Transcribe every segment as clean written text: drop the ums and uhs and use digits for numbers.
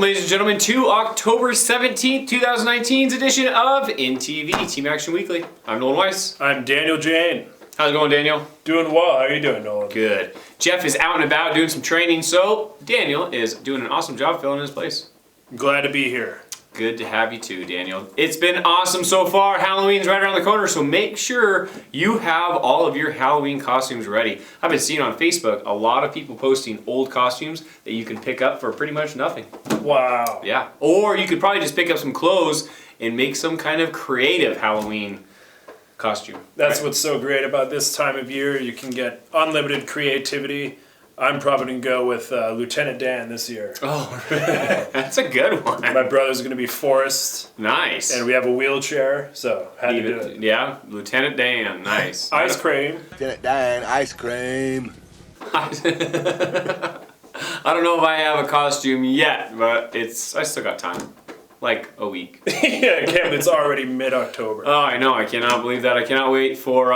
Welcome, ladies and gentlemen, to October 17th, 2019's edition of INTV, Team Action Weekly. I'm Nolan Weiss. I'm Daniel Jane. How's it going, Daniel? Doing well. How are you doing, Nolan? Good. Jeff is out and about doing some training, so Daniel is doing an awesome job filling in his place. Glad to be here. Good to have you too, Daniel. It's been awesome so far. Halloween's right around the corner, so make sure you have all of your Halloween costumes ready. I've been seeing on Facebook a lot of people posting old costumes that you can pick up for pretty much nothing. Wow. Yeah. Or you could probably just pick up some clothes and make some kind of creative Halloween costume. That's right? What's so great about this time of year. You can get unlimited creativity. I'm probably going to go with Lieutenant Dan this year. Oh, that's a good one. My brother's going to be Forrest. Nice. And we have a wheelchair, so had to do it. Yeah, Lieutenant Dan. Nice. Ice cream. Lieutenant Dan, ice cream. I don't know if I have a costume yet, but I still got time. Like a week. Yeah, Kevin, it's already mid-October. Oh, I know. I cannot believe that. I cannot wait for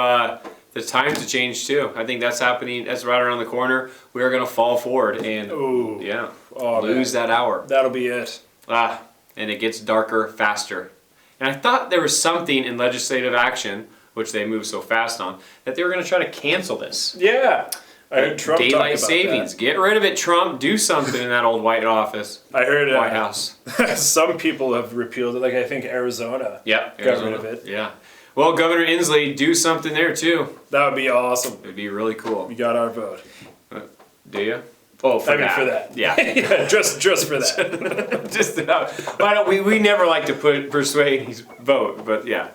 the times to change too. I think that's happening. That's right around the corner. We are going to fall forward and lose that hour. That'll be it. And it gets darker faster. And I thought there was something in legislative action, which they moved so fast on, that they were going to try to cancel this. Yeah. I heard Trump talk Daylight about savings. that. Get rid of it, Trump. Do something in that old White Office. I heard White House. Some people have repealed it, like I think Arizona. Yep. Got rid of it. Yeah. Well, Governor Inslee, do something there too. That would be awesome. It would be really cool. We got our vote. Do you? Oh, for that. For that. Yeah. Yeah, just for that. Just why don't we never like to persuade his vote, but yeah.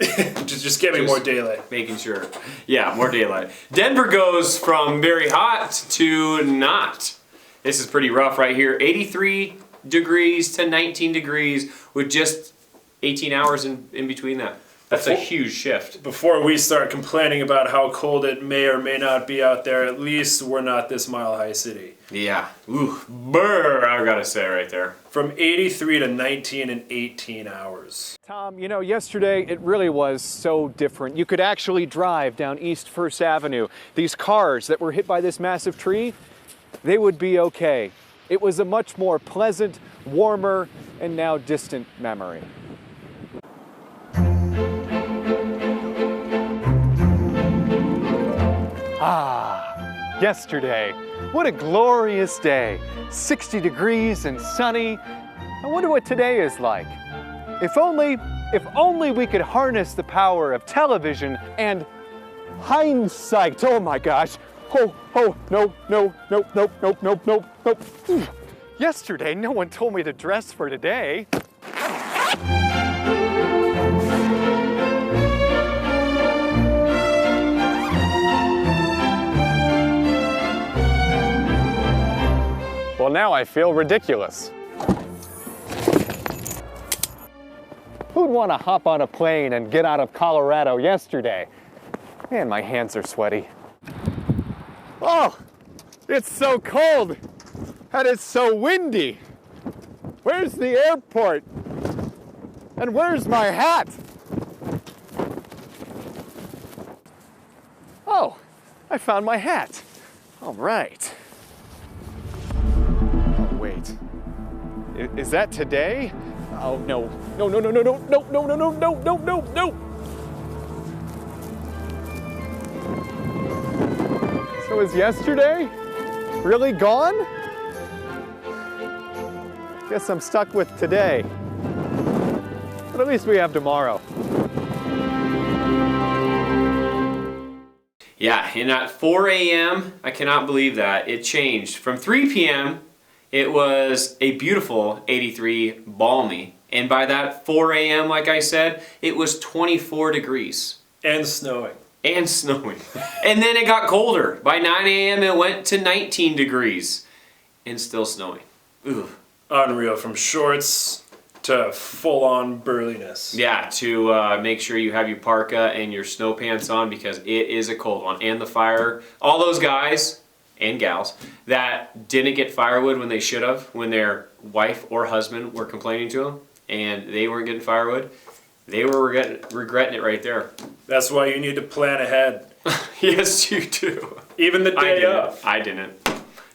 just give me more daylight. Making sure. Yeah, more daylight. Denver goes from very hot to not. This is pretty rough right here. 83 degrees to 19 degrees with just 18 hours in between that. That's a huge shift. Before we start complaining about how cold it may or may not be out there, at least we're not this Mile High City. Yeah. Ooh, brr, I gotta say right there. From 83 to 19 in 18 hours. Tom, you know, yesterday it really was so different. You could actually drive down East First Avenue. These cars that were hit by this massive tree, they would be okay. It was a much more pleasant, warmer, and now distant memory. Yesterday. What a glorious day. 60 degrees and sunny. I wonder what today is like. If only we could harness the power of television and hindsight. Oh my gosh. No. Yesterday, no one told me to dress for today. Well, now I feel ridiculous. Who'd want to hop on a plane and get out of Colorado yesterday? Man, my hands are sweaty. Oh, it's so cold and it's so windy. Where's the airport? And where's my hat? Oh, I found my hat. All right. Wait, is that today? Oh, no. No. So is yesterday really gone? Guess I'm stuck with today. But at least we have tomorrow. Yeah, and at 4 a.m., I cannot believe that. It changed. From 3 p.m., it was a beautiful 83, balmy. And by that 4 a.m., like I said, it was 24 degrees. And snowing. And snowing. And then it got colder. By 9 a.m., it went to 19 degrees. And still snowing. Ooh. Unreal. From shorts to full-on burliness. Yeah, to make sure you have your parka and your snow pants on because it is a cold one. And the fire. All those guys and gals that didn't get firewood when they should have, when their wife or husband were complaining to them and they weren't getting firewood, they were regretting it right there. That's why you need to plan ahead. Yes, you do. Even the day of. I didn't.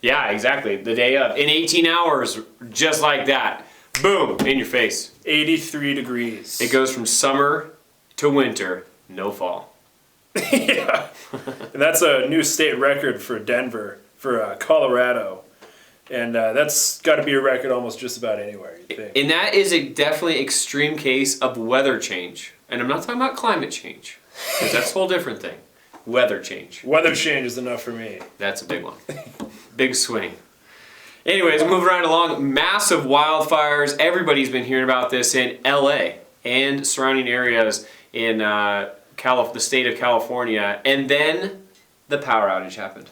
Yeah, exactly. The day of. In 18 hours, just like that. Boom, in your face. 83 degrees. It goes from summer to winter, no fall. Yeah. And that's a new state record for Denver, for Colorado. And that's got to be a record almost just about anywhere, you'd think. And that is a definitely extreme case of weather change. And I'm not talking about climate change, because that's a whole different thing. Weather change. Weather change is enough for me. That's a big one. Big swing. Anyways, moving right along. Massive wildfires. Everybody's been hearing about this in LA and surrounding areas in the state of California. And then the power outage happened.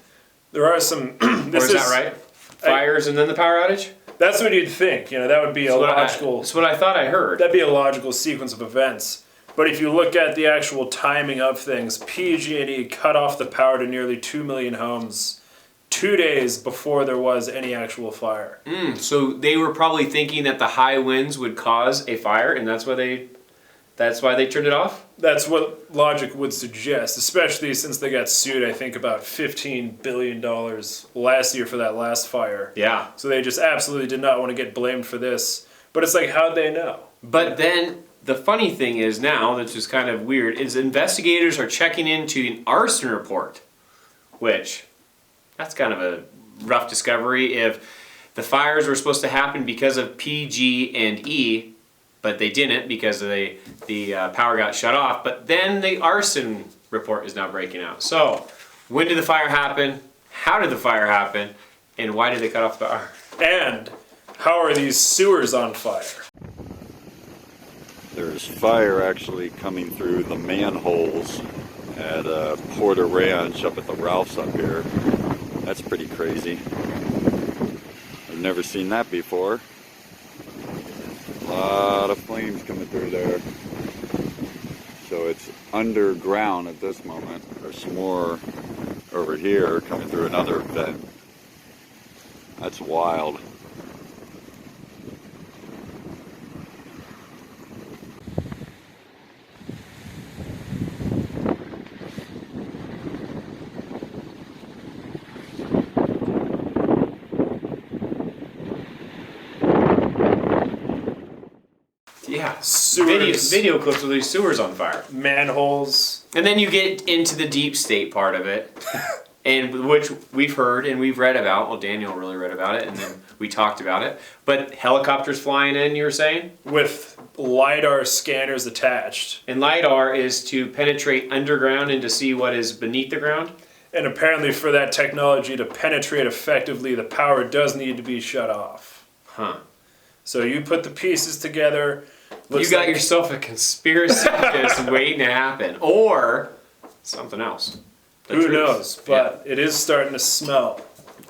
There are some... Or is that right? Fires and then the power outage? That's what you'd think. You know, that would be a logical... That's what I thought I heard. That'd be a logical sequence of events. But if you look at the actual timing of things, PG&E cut off the power to nearly 2 million homes 2 days before there was any actual fire. So they were probably thinking that the high winds would cause a fire, and that's why they turned it off? That's what logic would suggest, especially since they got sued, I think, about $15 billion last year for that last fire. Yeah. So they just absolutely did not want to get blamed for this. But it's like, how'd they know? But then the funny thing is now, that's just kind of weird, is investigators are checking into an arson report, which that's kind of a rough discovery. If the fires were supposed to happen because of PG&E, but they didn't because the power got shut off. But then the arson report is now breaking out. So when did the fire happen? How did the fire happen? And why did they cut off the power? And how are these sewers on fire? There's fire actually coming through the manholes at Porter Ranch up at the Ralphs up here. That's pretty crazy. I've never seen that before. A lot of flames coming through there. So it's underground at this moment. There's some more over here coming through another vent. That's wild. Yeah, Sewers. video clips of these sewers on fire. Manholes. And then you get into the deep state part of it, and which we've heard and we've read about. Well, Daniel really read about it, and then we talked about it. But helicopters flying in, you were saying? With LiDAR scanners attached. And LiDAR is to penetrate underground and to see what is beneath the ground? And apparently for that technology to penetrate effectively, the power does need to be shut off. Huh. So you put the pieces together. You got yourself a conspiracy just waiting to happen. Or something else. The Who truth. knows? But it is starting to smell.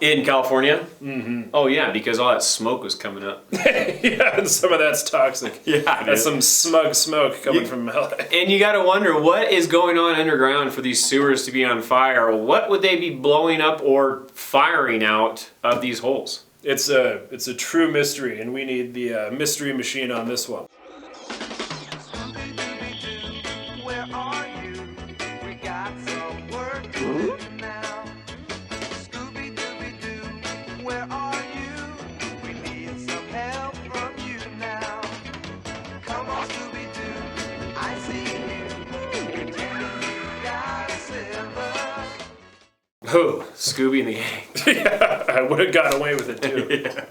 In California? Mm-hmm. Oh yeah, because all that smoke was coming up. Yeah, and some of that's toxic. Yeah, That's some smug smoke coming from LA. And you got to wonder what is going on underground for these sewers to be on fire. What would they be blowing up or firing out of these holes? It's a true mystery, and we need the mystery machine on this one. Where are you? We got some work to do now. Scooby-Dooby-Doo, where are you? We need some help from you now. Come on, Scooby-Doo, I see you. Pretending you got silver. Oh, Scooby and the gang. Yeah, I would have gotten away with it too. Yeah.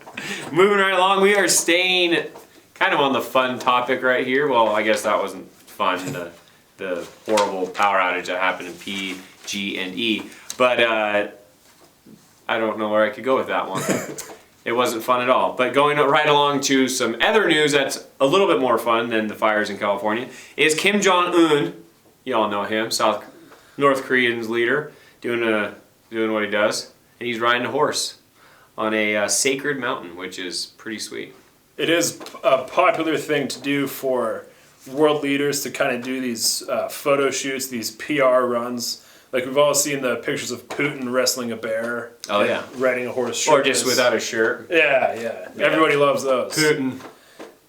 Moving right along, we are staying kind of on the fun topic right here. Well, I guess that wasn't fun, the horrible power outage that happened in PG&E. But I don't know where I could go with that one. It wasn't fun at all. But going right along to some other news that's a little bit more fun than the fires in California is Kim Jong-un. You all know him, North Korean's leader, doing what he does. And he's riding a horse on a sacred mountain, which is pretty sweet. It is a popular thing to do for world leaders to kind of do these photo shoots, these PR runs. Like we've all seen the pictures of Putin wrestling a bear. Oh, yeah. Riding a horse. Or just shirtless. without a shirt. Yeah. Everybody loves those. Putin.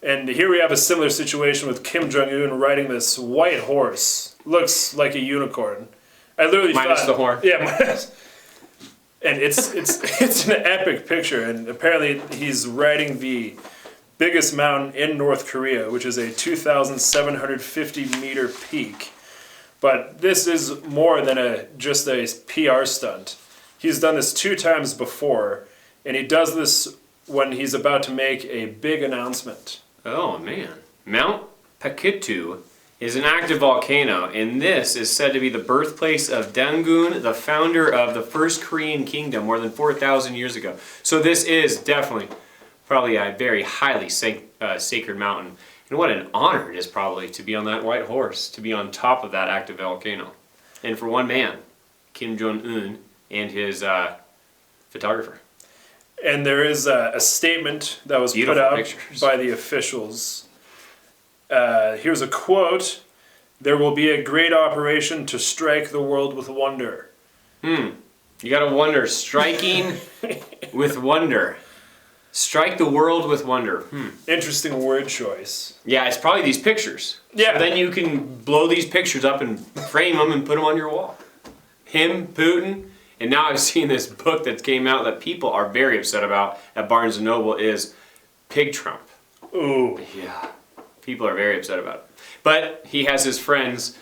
And here we have a similar situation with Kim Jong-un riding this white horse. Looks like a unicorn. I literally Minus thought, the horn. Yeah, minus. And it's an epic picture, and apparently he's riding the biggest mountain in North Korea, which is a 2,750 meter peak. But this is more than just a PR stunt. He's done this 2 times before, and he does this when he's about to make a big announcement. Oh man. Mount Pakitu is an active volcano, and this is said to be the birthplace of Dangun, the founder of the first Korean kingdom more than 4,000 years ago. So this is definitely probably a very highly sacred mountain. And what an honor it is probably to be on that white horse, to be on top of that active volcano. And for one man, Kim Jong-un and his photographer. And there is a statement that was Beautiful put out pictures. by the officials. Here's a quote. "There will be a great operation to strike the world with wonder." You gotta wonder, striking with wonder. Strike the world with wonder. Interesting word choice. Yeah, it's probably these pictures. Yeah. So then you can blow these pictures up and frame them and put them on your wall. Him, Putin, and now I've seen this book that came out that people are very upset about at Barnes & Noble is Pig Trump. Ooh. Yeah. People are very upset about it. But he has his friends,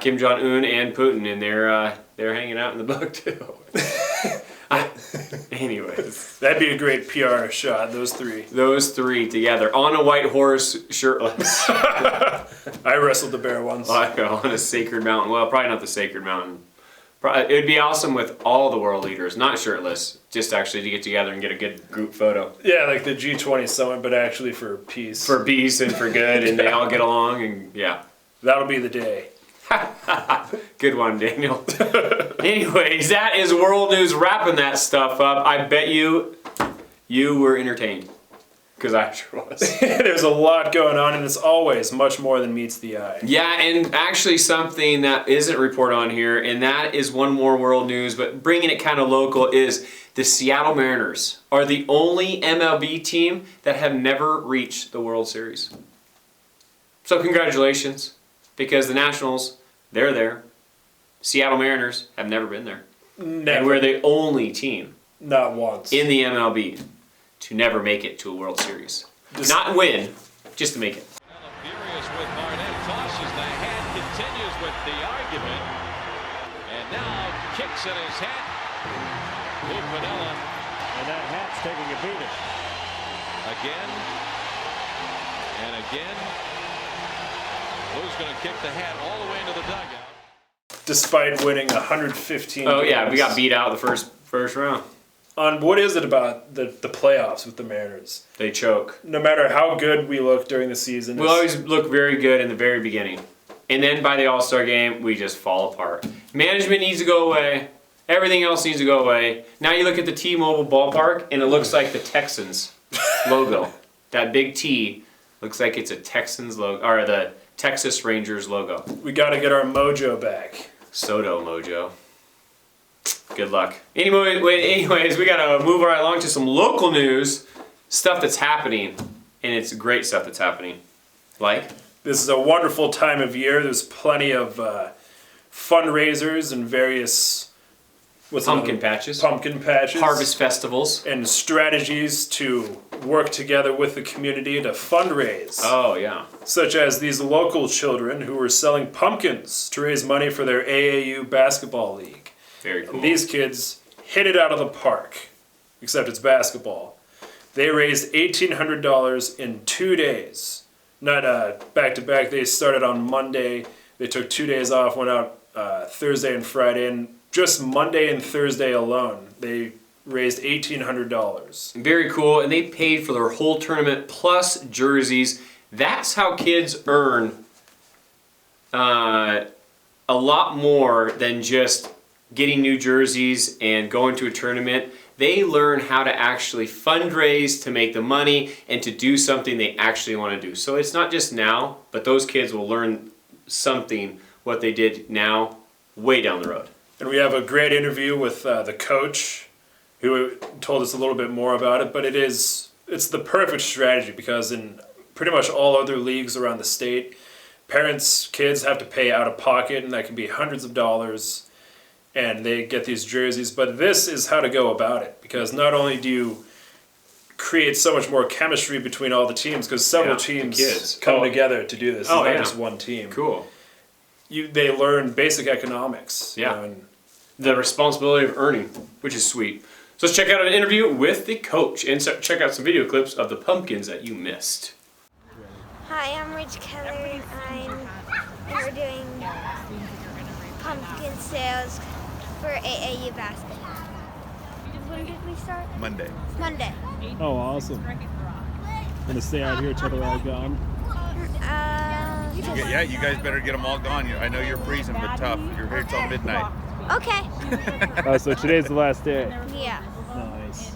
Kim Jong-un and Putin, and they're hanging out in the book too. Anyways. That'd be a great PR shot, those 3. Those 3 together on a white horse, shirtless. I wrestled the bear once. On a sacred mountain. Well, probably not the sacred mountain. It would be awesome with all the world leaders, not shirtless, just actually to get together and get a good group photo. Yeah, like the G20 summit, but actually for peace. For peace and for good, and they all get along, and yeah. That'll be the day. Good one, Daniel. Anyways, that is world news. Wrapping that stuff up. I bet you were entertained. Because I sure was. There's a lot going on, and it's always much more than meets the eye. Yeah, and actually something that isn't reported on here, and that is one more world news, but bringing it kind of local, is the Seattle Mariners are the only MLB team that have never reached the World Series. So congratulations, because the Nationals, they're there. Seattle Mariners have never been there. Never. And we're the only team Not once. in the MLB to never make it to a World Series. Not win, just to make it. Furious with Barnett, tosses the hat, continues with the argument, and now kicks at his hat. Lou Piniella. And that hat's taking a beating. Again and again. Lou's going to kick the hat all the way into the dugout. Despite winning 115 Oh yeah, games. we got beat out the first round. On what is it about the playoffs with the Mariners? They choke. No matter how good we look during the season. We always look very good in the very beginning. And then by the All-Star game, we just fall apart. Management needs to go away. Everything else needs to go away. Now you look at the T-Mobile ballpark, and it looks like the Texans logo. That big T looks like it's a Texans logo, or the Texas Rangers logo. We got to get our mojo back. Soto mojo. Good luck. Anyways, we gotta move right along to some local news, stuff that's happening, and it's great stuff that's happening. Like? This is a wonderful time of year. There's plenty of fundraisers and various Pumpkin patches. pumpkin patches, Harvest festivals. and strategies to work together with the community to fundraise. Oh, yeah. Such as these local children who were selling pumpkins to raise money for their AAU basketball league. Very cool. And these kids hit it out of the park, except it's basketball. They raised $1,800 in 2 days. Not back to back. They started on Monday. They took 2 days off, went out Thursday and Friday, and just Monday and Thursday alone, they raised $1,800. Very cool, and they paid for their whole tournament plus jerseys. That's how kids earn a lot more than just getting new jerseys and going to a tournament. They learn how to actually fundraise to make the money and to do something they actually want to do. So it's not just now, but those kids will learn something, what they did now, way down the road. And we have a great interview with the coach who told us a little bit more about it, but it's the perfect strategy because in pretty much all other leagues around the state, parents, kids have to pay out of pocket, and that can be hundreds of dollars, and they get these jerseys. But this is how to go about it, because not only do you creates so much more chemistry between all the teams because several Yeah, the teams kids. come Oh. together to do this. It's Oh, not yeah. just one team. Cool. They learn basic economics. Yeah. And The responsibility of earning, which is sweet. So let's check out an interview with the coach and check out some video clips of the pumpkins that you missed. Hi, I'm Rich Keller, and we're doing pumpkin sales for AAU basketball. When did we start? Monday. Monday. Oh, awesome. Gonna stay out here till they're all gone. Yeah, you guys better get them all gone. I know you're freezing, but tough. You're here till midnight. Okay. So today's the last day. Yeah. Nice.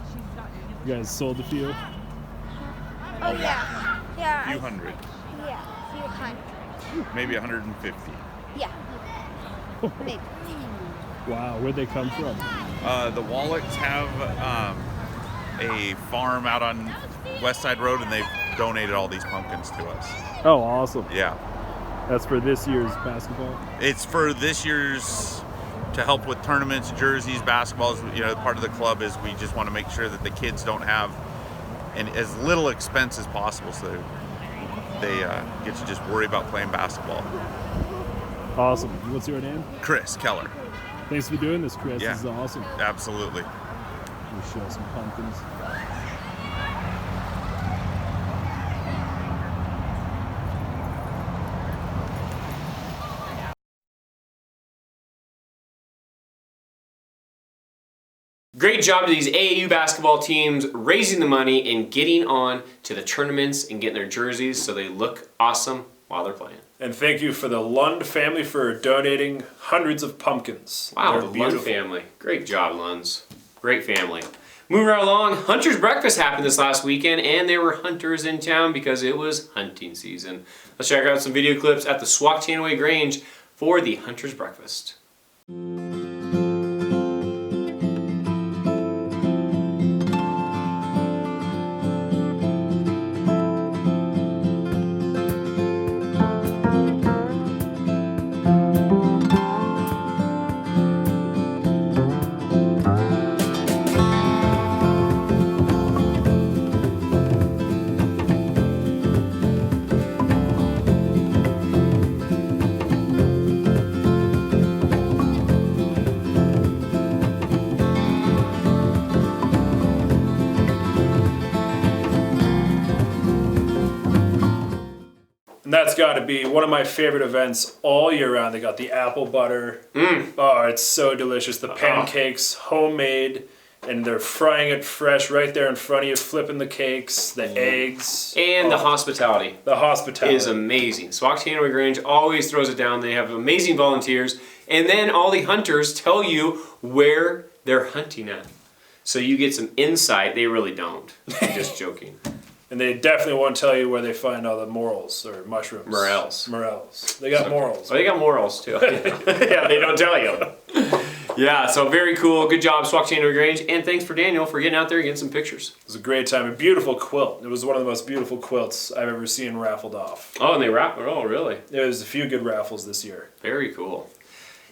You guys sold a few? Oh yeah. Yeah. A few hundred, Yeah. Few hundred. maybe 150. Yeah. Maybe. Wow, where'd they come from? The Wallets have a farm out on West Side Road, and they've donated all these pumpkins to us. Oh, awesome. Yeah, That's for this year's basketball? it's for this year's to help with tournaments, jerseys, basketballs. You know, part of the club is we just want to make sure that the kids don't have as little expense as possible, so they get to just worry about playing basketball. Awesome. What's your name? Chris Keller. Thanks for doing this, Chris. Yeah. This is awesome. Absolutely. We'll show some pumpkins. Great job to these AAU basketball teams raising the money and getting on to the tournaments and getting their jerseys so they look awesome while they're playing. And thank you for the Lund family for donating hundreds of pumpkins. Wow, They're the Lund beautiful. family. Great job, Lunds. Great family. Moving right along, Hunter's Breakfast happened this last weekend, and there were hunters in town because it was hunting season. Let's check out some video clips at the Swactanaway Grange for the Hunter's Breakfast. And that's got to be one of my favorite events all year round. They got the apple butter. Oh, it's so delicious. The pancakes, homemade, and they're frying it fresh right there in front of you, flipping the cakes, the eggs. And the hospitality. The hospitality is amazing. Swactanaway Grange always throws it down. They have amazing volunteers. And then all the hunters tell you where they're hunting at. So you get some insight. They really don't. I'm just joking. And they definitely won't tell you where they find all the morels or mushrooms. Morels. They got morels. Oh, they got morals too. Yeah, they don't tell you. Yeah, so very cool. Good job, Swactanaway Grange. And thanks for Daniel for getting out there and getting some pictures. It was a great time. A beautiful quilt. It was one of the most beautiful quilts I've ever seen raffled off. Oh, and they wrap. Oh, really? There was a few good raffles this year. Very cool.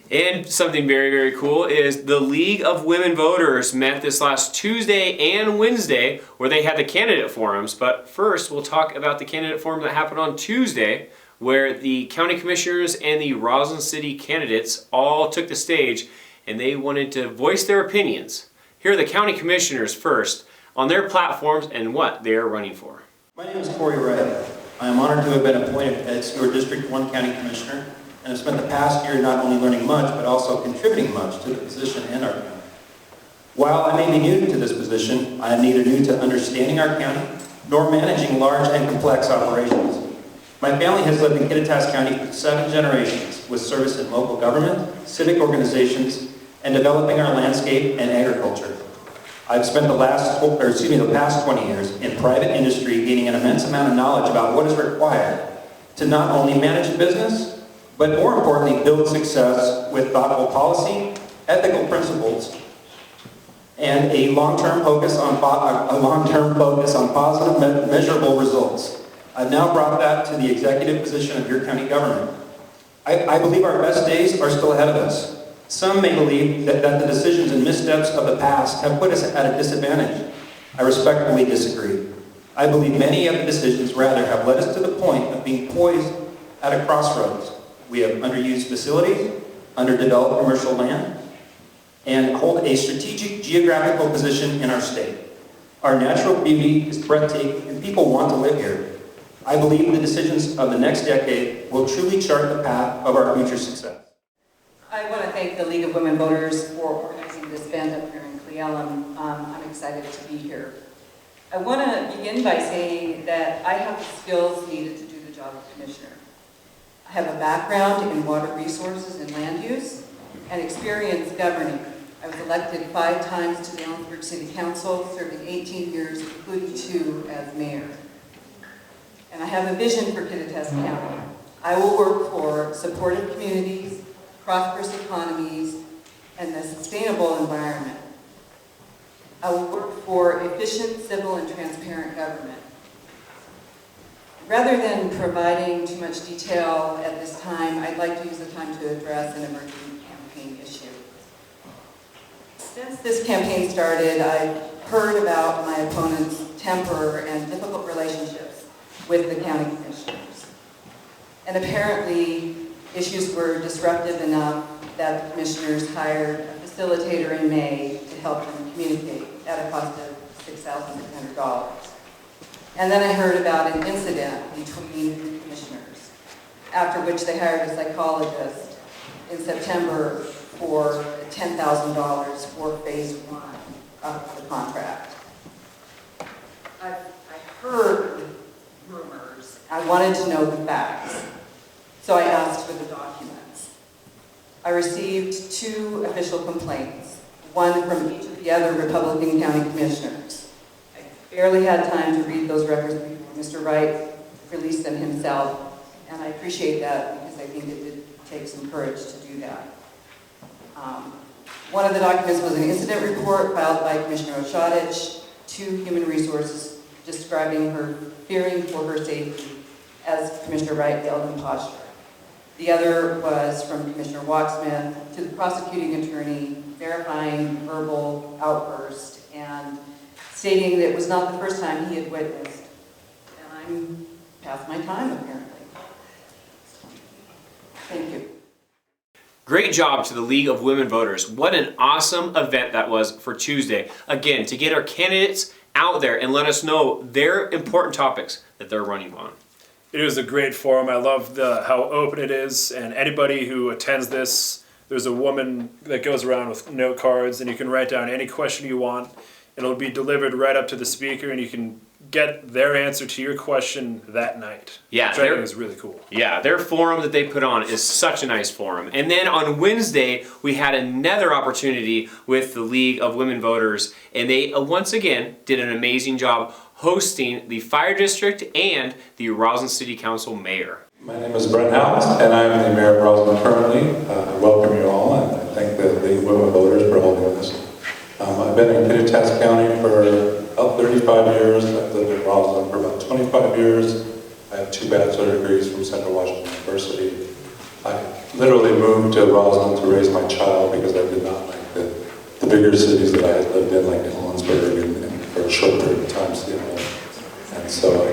And something very, very cool is the League of Women Voters met this last Tuesday and Wednesday where they had the candidate forums. But first, we'll talk about the candidate forum that happened on Tuesday where the county commissioners and the Roslyn City candidates all took the stage and they wanted to voice their opinions. Here are the county commissioners first on their platforms and what they are running for. My name is Corey Wright. I am honored to have been appointed as your District 1 County Commissioner and have spent the past year not only learning much, but also contributing much to the position and our county. While I may be new to this position, I am neither new to understanding our county, nor managing large and complex operations. My family has lived in Kittitas County for 7 generations, with service in local government, civic organizations, and developing our landscape and agriculture. I've spent the past 20 years in private industry gaining an immense amount of knowledge about what is required to not only manage a business, but more importantly, build success with thoughtful policy, ethical principles, and a long-term focus on positive, measurable results. I've now brought that to the executive position of your county government. I believe our best days are still ahead of us. Some may believe that the decisions and missteps of the past have put us at a disadvantage. I respectfully disagree. I believe many of the decisions rather have led us to the point of being poised at a crossroads. We have underused facilities, underdeveloped commercial land, and hold a strategic geographical position in our state. Our natural beauty is breathtaking and people want to live here. I believe the decisions of the next decade will truly chart the path of our future success. I want to thank the League of Women Voters for organizing this event up here in Cle Elum. I'm excited to be here. I want to begin by saying that I have the skills needed to do the job of commissioner. I have a background in water resources and land use and experience governing. I was elected 5 times to the Ellensburg City Council, serving 18 years, including 2 as mayor. And I have a vision for Kittitas County. I will work for supportive communities, prosperous economies, and a sustainable environment. I will work for efficient, civil, and transparent government. Rather than providing too much detail at this time, I'd like to use the time to address an emerging campaign issue. Since this campaign started, I've heard about my opponent's temper and difficult relationships with the county commissioners. And apparently, issues were disruptive enough that the commissioners hired a facilitator in May to help them communicate at a cost of $6,600. And then I heard about an incident between the commissioners, after which they hired a psychologist in September for $10,000 for phase 1 of the contract. I heard rumors. I wanted to know the facts, so I asked for the documents. I received 2 official complaints, one from each of the other Republican county commissioners. I barely had time to read those records before Mr. Wright released them himself, and I appreciate that because I think it did take some courage to do that. One of the documents was an incident report filed by Commissioner Oshadich to Human Resources describing her fearing for her safety as Commissioner Wright yelled imposture. The other was from Commissioner Walksmith to the prosecuting attorney verifying verbal outburst and stating that it was not the first time he had witnessed. And I'm past my time, apparently. Thank you. Great job to the League of Women Voters. What an awesome event that was for Tuesday. Again, to get our candidates out there and let us know their important topics that they're running on. It was a great forum. I love how open it is, and anybody who attends this, there's a woman that goes around with note cards, and you can write down any question you want. It'll be delivered right up to the speaker, and you can get their answer to your question that night. Yeah, which I think is really cool. Yeah, their forum that they put on is such a nice forum. And then on Wednesday, we had another opportunity with the League of Women Voters, and they once again did an amazing job hosting the Fire District and the Roslyn City Council Mayor. My name is Brent House, and I'm the Mayor of Roslyn currently. I welcome you all, and I thank the League of Women Voters for holding this. I've been in Kittitas County for about 35 years. I've lived in Roslyn for about 25 years. I have 2 bachelor degrees from Central Washington University. I literally moved to Roslyn to raise my child because I did not like the bigger cities that I had lived in, like in Ellensburg, and for a short period of time, Seattle. And so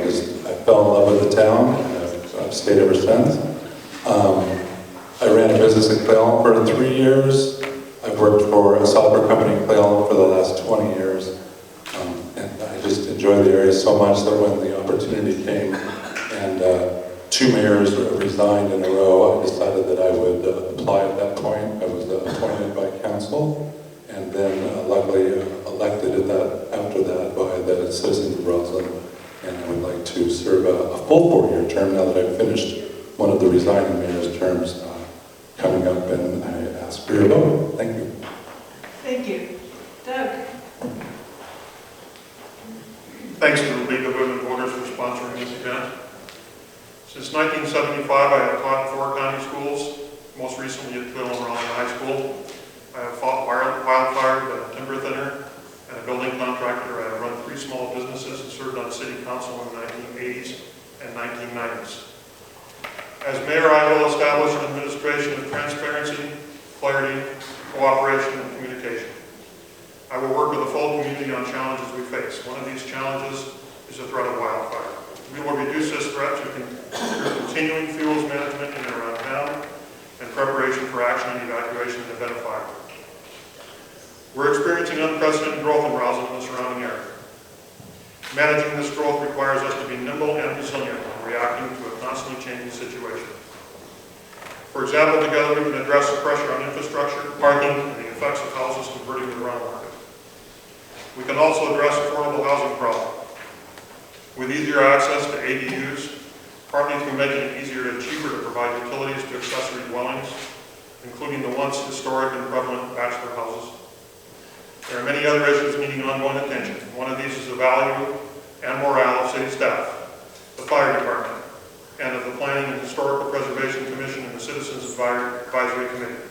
I fell in love with the town, and I've stayed ever since. I ran a business in Cle Elum for 3 years. I've worked for a software company in Cle Elum for the last 20 years. And I just enjoy the area so much that when the opportunity came and 2 mayors resigned in a row, I decided that I would apply at that point. I was appointed by council and then luckily elected after that by the citizens of Roslyn. And I would like to serve a full 4-year term now that I've finished one of the resigning mayor's terms coming up, and I ask for your vote. Thank you. Thank you. Doug. Thanks to the League of Women Voters for sponsoring this event. Since 1975, I have taught in 4 county schools, most recently at Cle Elum High School. I have fought wildfire, been a timber thinner, and a building contractor. I have run 3 small businesses and served on city council in the 1980s and 1990s. As mayor, I will establish an administration of transparency, clarity, cooperation, and communication. I will work with the full community on challenges we face. One of these challenges is the threat of wildfire. We will reduce this threat through continuing fuels management in and around town and preparation for action and evacuation and identified. We're experiencing unprecedented growth in Roslyn and the surrounding area. Managing this growth requires us to be nimble and resilient in reacting to a constantly changing situation. For example, together we can address the pressure on infrastructure, parking, and the effects of houses converting to the rental market. We can also address affordable housing problem with easier access to ADUs, partly through making it easier and cheaper to provide utilities to accessory dwellings, including the once historic and prevalent bachelor houses. There are many other issues needing ongoing attention. One of these is the value and morale of city staff, the fire department, and of the Planning and Historical Preservation Commission and the Citizens Advisory Committee.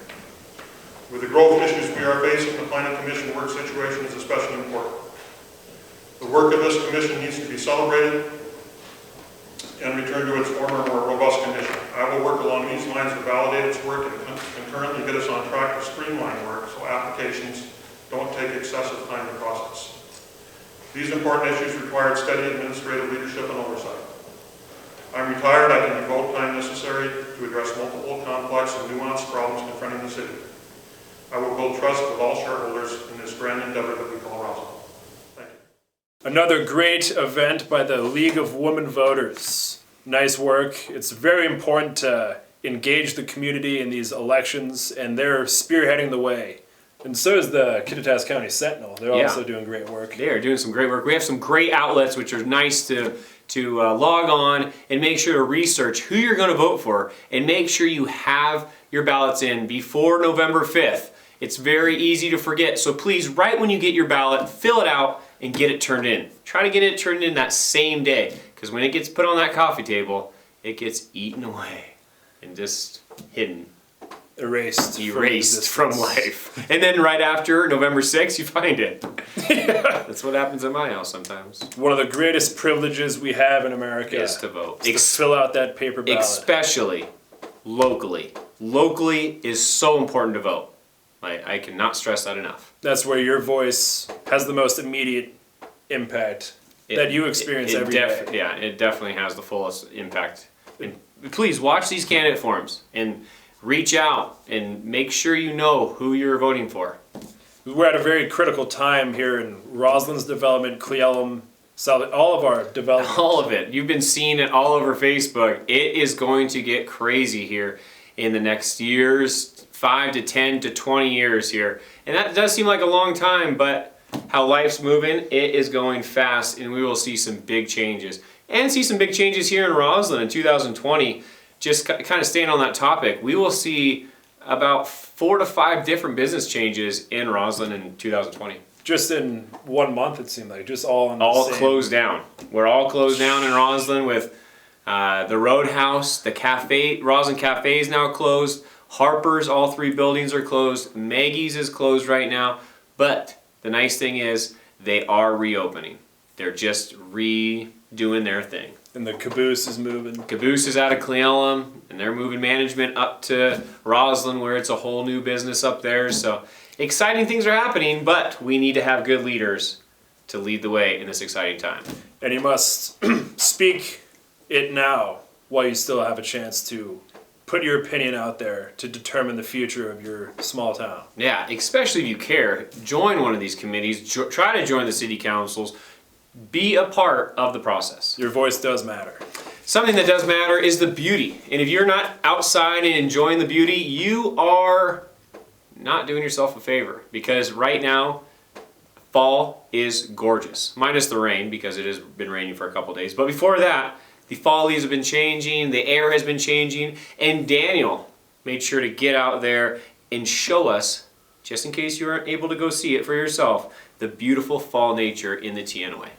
With the growth issues we are facing, the Planning Commission work situation is especially important. The work of this commission needs to be celebrated and return to its former, more robust condition. I will work along these lines to validate its work and concurrently get us on track to streamline work so applications don't take excessive time to process. These important issues require steady administrative leadership and oversight. I'm retired. I can devote time necessary to address multiple complex and nuanced problems confronting the city. I will build trust with all shareholders in this grand endeavor that we call Roslyn. Thank you. Another great event by the League of Women Voters. Nice work. It's very important to engage the community in these elections, and they're spearheading the way. And so is the Kittitas County Sentinel. They're also doing great work. They are doing some great work. We have some great outlets which are nice to log on and make sure to research who you're going to vote for and make sure you have your ballots in before November 5th. It's very easy to forget, so please, right when you get your ballot, fill it out and get it turned in. Try to get it turned in that same day, because when it gets put on that coffee table, it gets eaten away and just hidden. Erased from life. And then right after November 6th, you find it. That's what happens at my house sometimes. One of the greatest privileges we have in America is to vote. To fill out that paper ballot. Especially locally. Locally is so important to vote. I cannot stress that enough. That's where your voice has the most immediate impact that you experience every day. Yeah, it definitely has the fullest impact. And please watch these candidate forums and reach out and make sure you know who you're voting for. We're at a very critical time here in Roslyn's development, Cleellum, all of our development. All of it. You've been seeing it all over Facebook. It is going to get crazy here in the next years, 5 to 10 to 20 years here. And that does seem like a long time, but how life's moving, it is going fast, and we will see some big changes. And see some big changes here in Roslyn in 2020. Just kind of staying on that topic, we will see about 4 to 5 different business changes in Roslyn in 2020. Just in 1 month, it seemed like, just all closed down. We're all closed down in Roslyn with the Roadhouse, the cafe, Roslyn Cafe is now closed. Harper's, all 3 buildings are closed. Maggie's is closed right now. But the nice thing is they are reopening. They're just redoing their thing. And the Caboose is moving. Caboose is out of Cleellum, and they're moving management up to Roslyn, where it's a whole new business up there. So exciting things are happening, but we need to have good leaders to lead the way in this exciting time. And you must speak it now while you still have a chance to put your opinion out there to determine the future of your small town. Yeah, especially if you care. Join one of these committees. Try to join the city councils. Be a part of the process. Your voice does matter. Something that does matter is the beauty. And if you're not outside and enjoying the beauty, you are not doing yourself a favor. Because right now, fall is gorgeous. Minus the rain, because it has been raining for a couple days. But before that, the fall leaves have been changing, the air has been changing, and Daniel made sure to get out there and show us, just in case you aren't able to go see it for yourself, the beautiful fall nature in the Teanaway.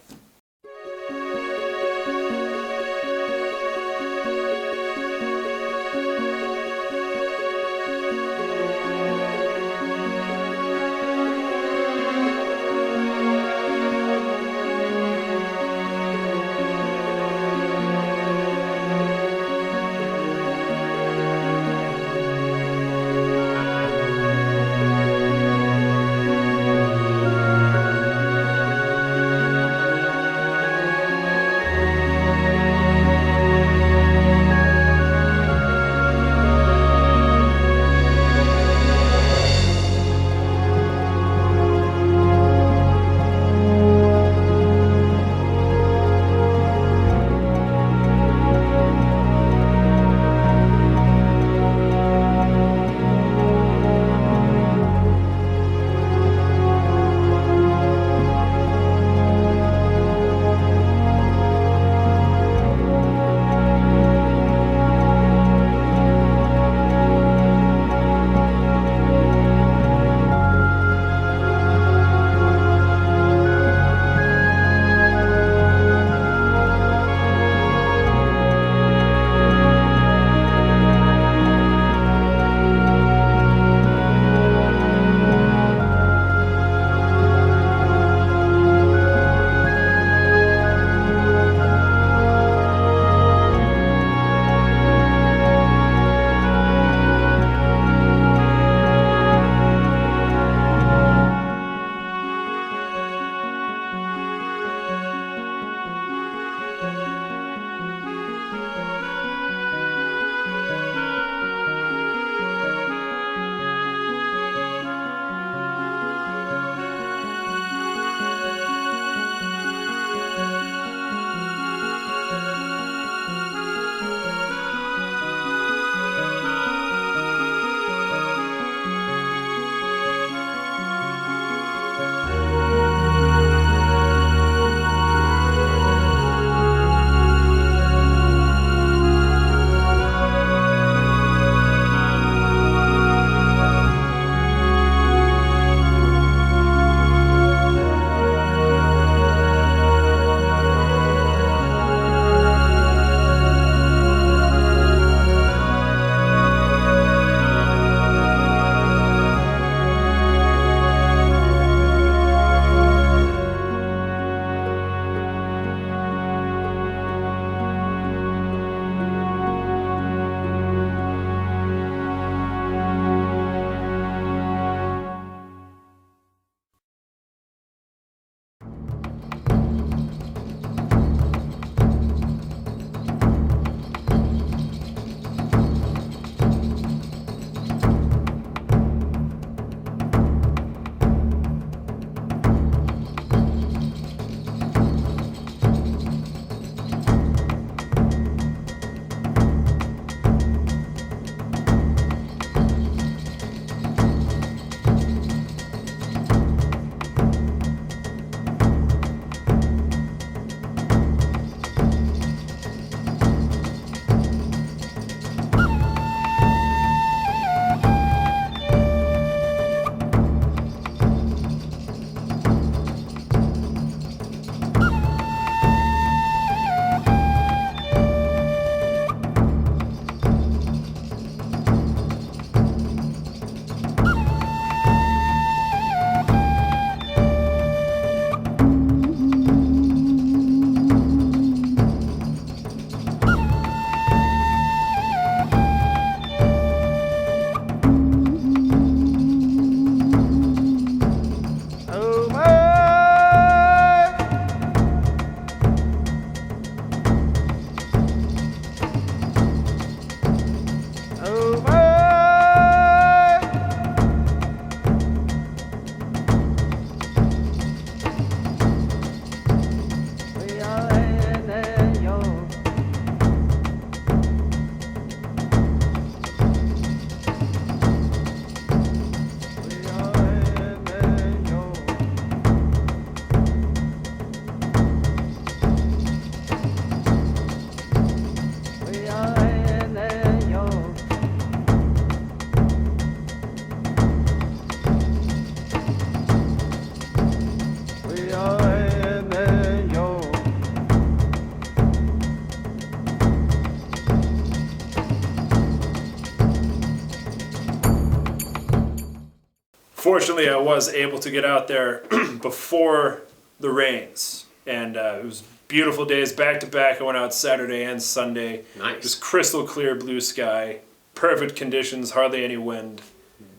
Fortunately, I was able to get out there before the rains, and it was beautiful days back to back. I went out Saturday and Sunday. Nice. It was crystal clear blue sky, perfect conditions, hardly any wind.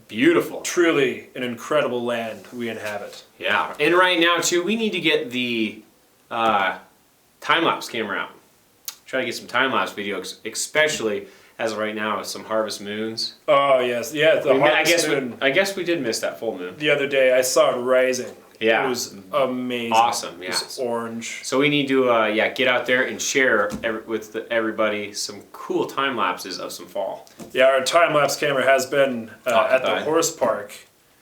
Beautiful. Truly an incredible land we inhabit. Yeah, and right now too, we need to get the time-lapse camera out. Try to get some time-lapse video, especially as of right now with some harvest moons. Oh yes, yeah. I guess we did miss that full moon. The other day I saw it rising. Yeah. It was amazing. Awesome, yeah. It was orange. So we need to get out there and share with everybody some cool time lapses of some fall. Yeah, our time-lapse camera has been at the horse park.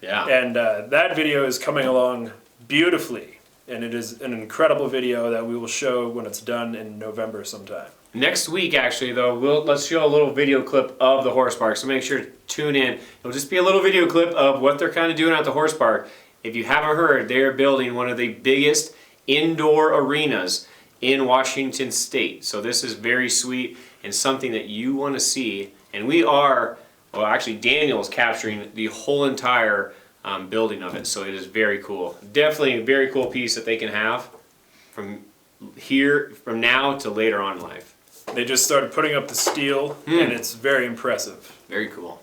Yeah. And that video is coming along beautifully. And it is an incredible video that we will show when it's done in November sometime. Next week, actually, though, let's show a little video clip of the horse park. So make sure to tune in. It'll just be a little video clip of what they're kind of doing at the horse park. If you haven't heard, they're building one of the biggest indoor arenas in Washington State. So this is very sweet and something that you want to see. And we are, well, actually, Daniel's capturing the whole entire building of it. So it is very cool. Definitely a very cool piece that they can have from now to later on in life. They just started putting up the steel, and it's very impressive. Very cool.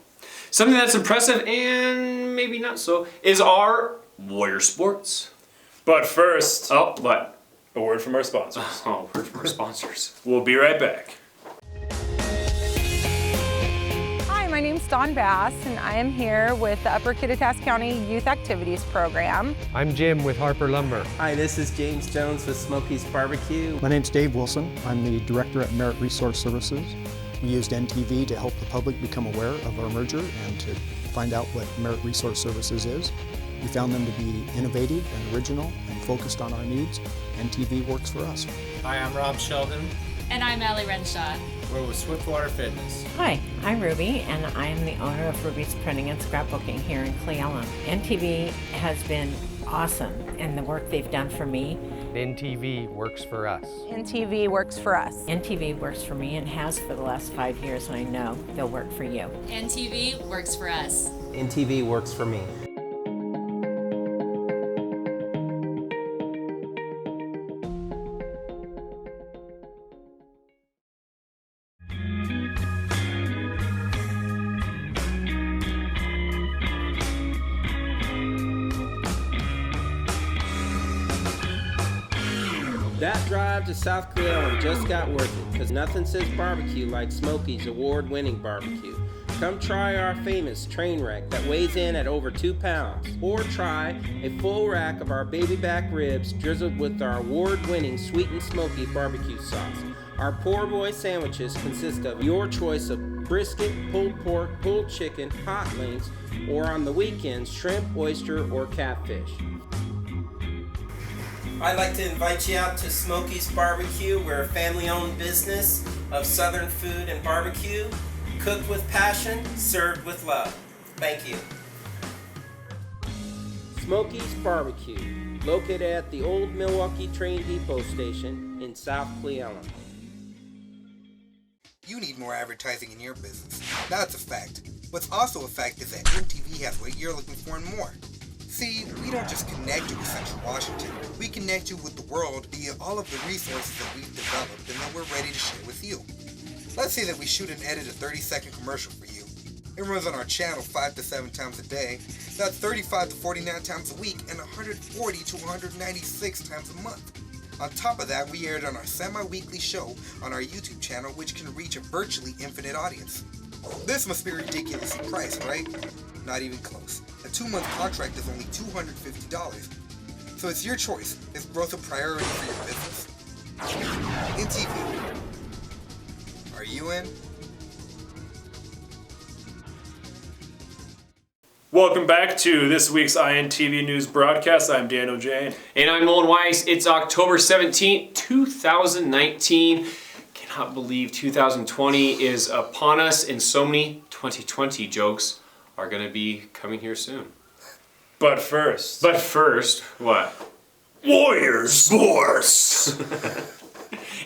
Something that's impressive and maybe not so is our Warrior Sports. But first, a word from our sponsors. Oh, word from our sponsors. We'll be right back. Hi, my name's Dawn Bass, and I am here with the Upper Kittitas County Youth Activities Program. I'm Jim with Harper Lumber. Hi, this is James Jones with Smokey's Barbecue. My name's Dave Wilson. I'm the Director at Merit Resource Services. We used NTV to help the public become aware of our merger and to find out what Merit Resource Services is. We found them to be innovative and original and focused on our needs. NTV works for us. Hi, I'm Rob Sheldon. And I'm Allie Renshaw. We're with Swiftwater Fitness. Hi, I'm Ruby, and I am the owner of Ruby's Printing and Scrapbooking here in Cle Elum. NTV has been awesome, and the work they've done for me. NTV works for us. NTV works for us. NTV works for me and has for the last 5 years, and I know they'll work for you. NTV works for us. NTV works for me. That drive to South Cle Elum just got worth it, because nothing says barbecue like Smokey's award-winning barbecue. Come try our famous train wreck that weighs in at over 2 pounds, or try a full rack of our baby back ribs drizzled with our award-winning sweet and smoky barbecue sauce. Our poor boy sandwiches consist of your choice of brisket, pulled pork, pulled chicken, hot links, or on the weekends, shrimp, oyster, or catfish. I'd like to invite you out to Smokey's Barbecue. We're a family-owned business of Southern food and barbecue, cooked with passion, served with love. Thank you. Smokey's Barbecue, located at the old Milwaukee Train Depot Station in South Cle Elum. You need more advertising in your business. That's a fact. What's also a fact is that NTV has what you're looking for and more. See, we don't just connect you with Central Washington. We connect you with the world via all of the resources that we've developed and that we're ready to share with you. Let's say that we shoot and edit a 30-second commercial for you. It runs on our channel 5 to 7 times a day. That's 35 to 49 times a week and 140 to 196 times a month. On top of that, we air it on our semi-weekly show on our YouTube channel, which can reach a virtually infinite audience. This must be ridiculously priced, right? Not even close. A 2-month contract is only $250. So it's your choice. Is growth a priority for your business? NTV. Are you in? Welcome back to this week's INTV News broadcast. I'm Daniel Jane. And I'm Owen Weiss. It's October 17th, 2019. Cannot believe 2020 is upon us, and so many 2020 jokes are going to be coming here soon. But first, what? Warrior Sports!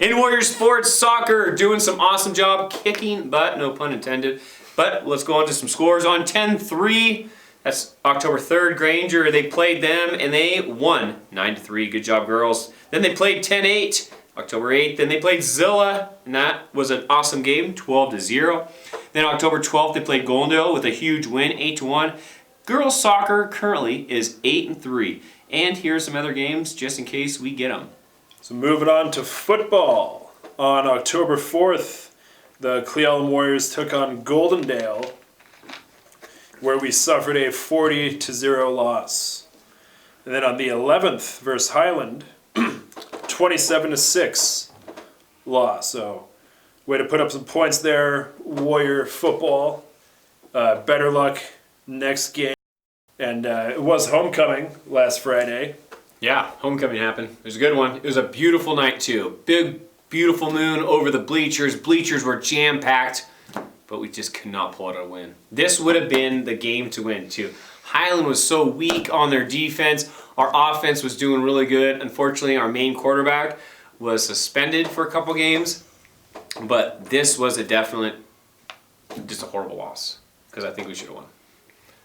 In Warrior Sports, soccer doing some awesome job, kicking butt, no pun intended. But let's go on to some scores. On 10-3, That's October 3rd, Granger. They played them and they won 9-3. Good job, girls. Then they played 10-8, October 8th. Then they played Zilla, and that was an awesome game, 12-0. Then October 12th, they played Goldendale with a huge win, 8-1. Girls soccer currently is 8-3. And here's some other games just in case we get them. So moving on to football. On October 4th, the Cle Elum Warriors took on Goldendale, where we suffered a 40-0 loss. And then on the 11th versus Highland, 27-6 loss. So way to put up some points there, Warrior football. Better luck next game. And it was homecoming last Friday. Yeah, homecoming happened. It was a good one. It was a beautiful night too. Big, beautiful moon over the bleachers. Bleachers were jam-packed, but we just could not pull out a win. This would have been the game to win too. Highland was so weak on their defense. Our offense was doing really good. Unfortunately, our main quarterback was suspended for a couple games, but this was just a horrible loss because I think we should have won.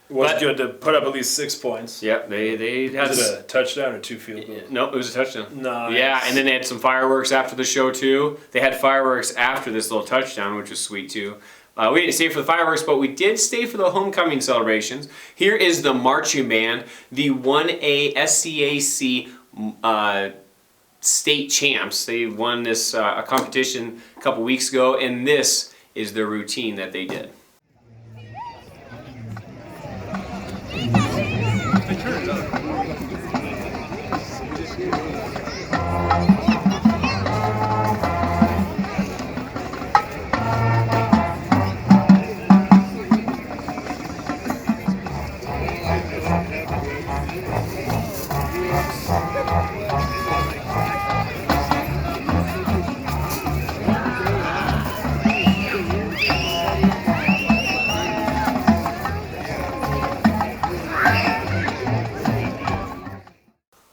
It was good to put up at least 6 points. Yep, they had. Was it a touchdown or 2 field goals? Nope, it was a touchdown. Nice. Yeah, and then they had some fireworks after the show too. They had fireworks after this little touchdown, which was sweet too. We didn't stay for the fireworks, but we did stay for the homecoming celebrations. Here is the marching band, the 1A SCAC state champs. They won this a competition a couple weeks ago, and this is their routine that they did.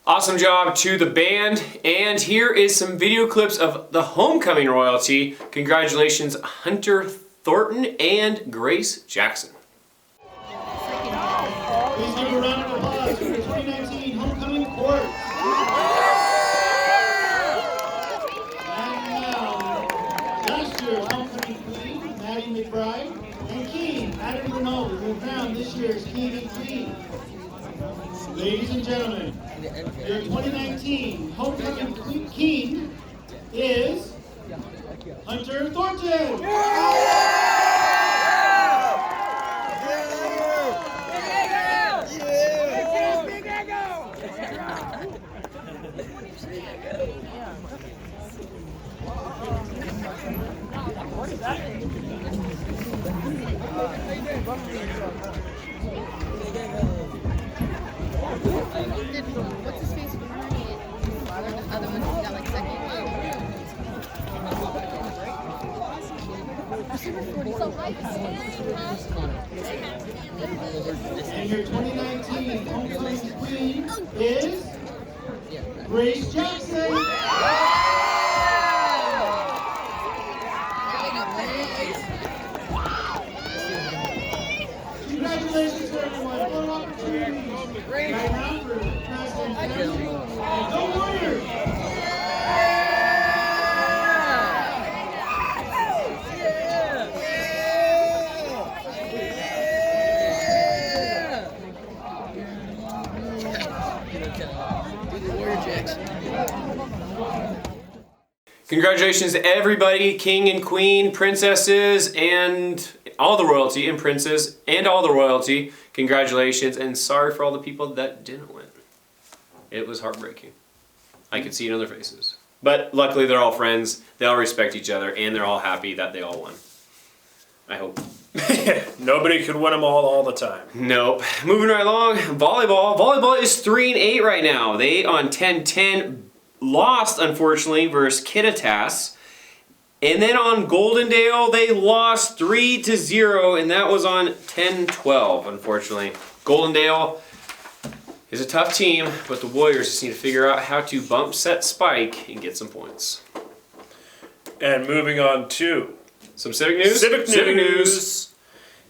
Awesome job to the band, and here is some video clips of the homecoming royalty. Congratulations, Hunter Thornton and Grace Jackson. Please give a round of applause for the 2019 homecoming court. And now, last year's homecoming queen, Maddie McBride, and Keen, Adam Ronaldo, who crowned this year's King and Queen. Ladies and gentlemen, your 2019 homecoming king is Hunter Thornton. What's his face? The other one got like second. And your 2019 homecoming queen is Grace Jackson. Congratulations to everyone. More opportunities. Right now for President Henry. And go Warriors! Congratulations to everybody, king and queen, princesses, and all the royalty, and princess, and all the royalty. Congratulations, and sorry for all the people that didn't win. It was heartbreaking. I could see it on their faces. But luckily they're all friends, they all respect each other, and they're all happy that they all won. I hope. Nobody could win them all the time. Nope. Moving right along, volleyball. Volleyball is 3-8 right now. They on 10-10 lost, unfortunately, versus Kittitas. And then on Goldendale, they lost 3-0, and that was on 10-12, unfortunately. Goldendale is a tough team, but the Warriors just need to figure out how to bump set Spike and get some points. And moving on to some civic news. Civic news.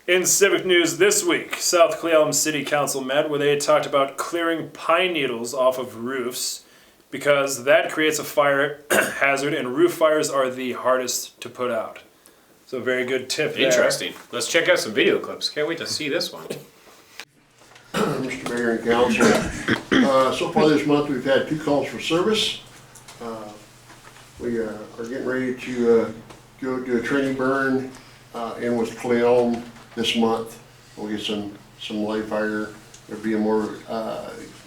In civic news this week, South Cle Elum City Council met where they talked about clearing pine needles off of roofs because that creates a fire hazard and roof fires are the hardest to put out. So very good tip there. Interesting. Let's check out some video clips. Can't wait to see this one. Mr. Mayor and Council, so far this month we've had 2 calls for service. We are getting ready to go do a training burn in with Cle Elum this month. We'll get some live fire. There'll be more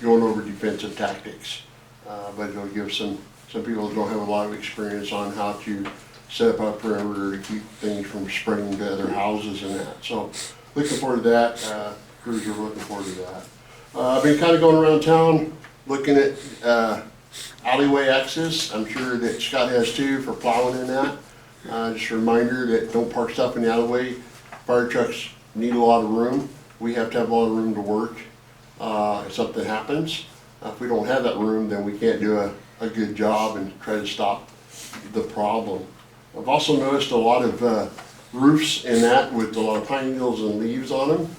going over defensive tactics, but it'll give some people that don't have a lot of experience on how to set up a perimeter to keep things from spreading to other houses and that. So looking forward to that. Crews are looking forward to that. I've been kind of going around town looking at alleyway access. I'm sure that Scott has too for plowing in that. Just a reminder that don't park stuff in the alleyway. Fire trucks need a lot of room. We have to have a lot of room to work if something happens. If we don't have that room, then we can't do a good job and try to stop the problem. I've also noticed a lot of roofs in that with a lot of pine needles and leaves on them.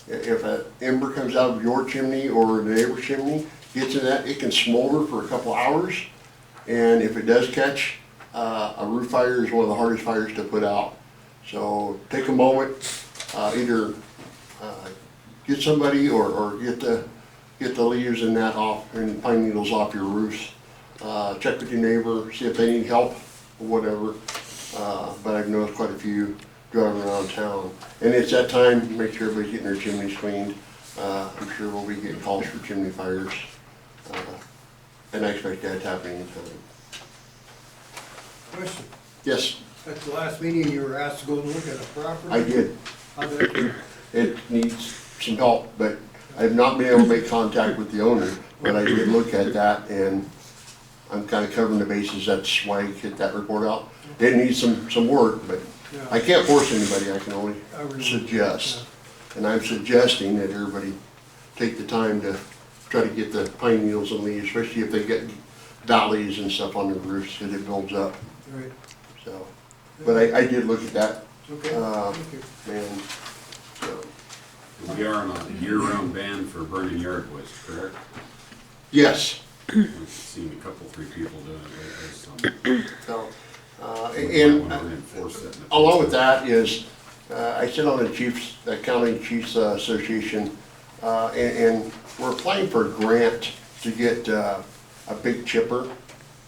If an ember comes out of your chimney or the neighbor's chimney, gets in that, it can smolder for a couple hours. And if it does catch, a roof fire is one of the hardest fires to put out. So take a moment, either get somebody or get the leaves and that off and pine needles off your roofs. Check with your neighbor, see if they need help or whatever. But I've noticed quite a few driving around town. And it's that time, make sure everybody's getting their chimneys cleaned. I'm sure we'll be getting calls for chimney fires. And I expect that to happen anytime. Question. Yes? At the last meeting, you were asked to go look at a property. I did. How did that go? It needs some help, but I've not been able to make contact with the owner, but I did look at that and I'm kind of covering the bases. That's why I get that report out. It needs some work, but I can't force anybody. I can only suggest. And I'm suggesting that everybody take the time to try to get the pine needles and leaves, especially if they get valleys and stuff on their roofs and it builds up. Right. So, but I did look at that. Okay. Thank you. And so. We are on a year-round ban for burning yard waste, correct? Yes. We've seen a couple, 3 people doing it lately, so. And along with that is, I sit on the County Chiefs Association, and we're applying for a grant to get a big chipper.